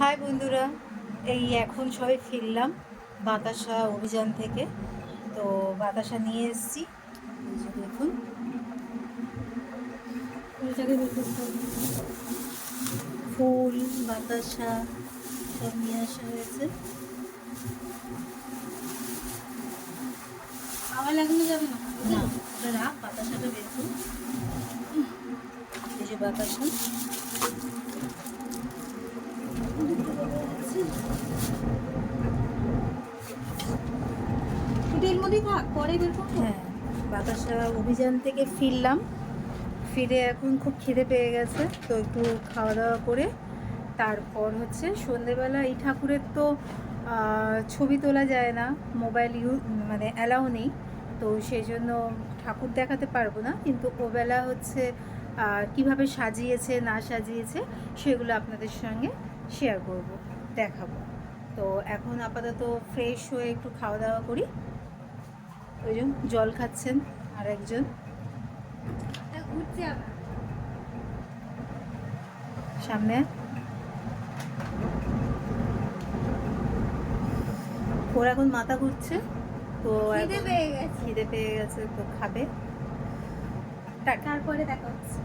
High বন্ধুরা, এই এখন সবাই ফিরলাম বাতাসা অভিযান থেকে। তো বাতাসা নিয়ে এসেছি, এই যে দেখুন। ফুল বাতাসা সব নিয়ে আসা হয়েছে। হাওয়া লাগানো যাবে না? না, ওটা রাখ, বাতাসাটা বের করুন। এই যে বাতাসা এর মধ্যেই থাক, পরে বের করবো। হ্যাঁ, বাতাসা অভিযান থেকে ফিরলাম। ফিরে এখন খুব খিদে পেয়ে গেছে, তো একটু খাওয়া দাওয়া করে তারপর হচ্ছে সন্ধেবেলা এই ঠাকুরের তো ছবি তোলা যায় না, মোবাইল মানে অ্যালাউ নেই, তো সেই জন্য ঠাকুর দেখাতে পারবো না। কিন্তু ওবেলা হচ্ছে কিভাবে সাজিয়েছে না সাজিয়েছে সেগুলো আপনাদের সঙ্গে শেয়ার করব, দেখাবো। তো এখন আপাতত ফ্রেশ হয়ে একটু খাওয়া দাওয়া করি। ওই জন্য জল খাচ্ছেন আর একজন ঘুরছে আবার সামনে। ওর এখন মাথা ঘুরছে, তো খিদে পেয়ে গেছে। খিদে পেয়ে গেছে, তো খাবে। তারপরে দেখা হচ্ছে।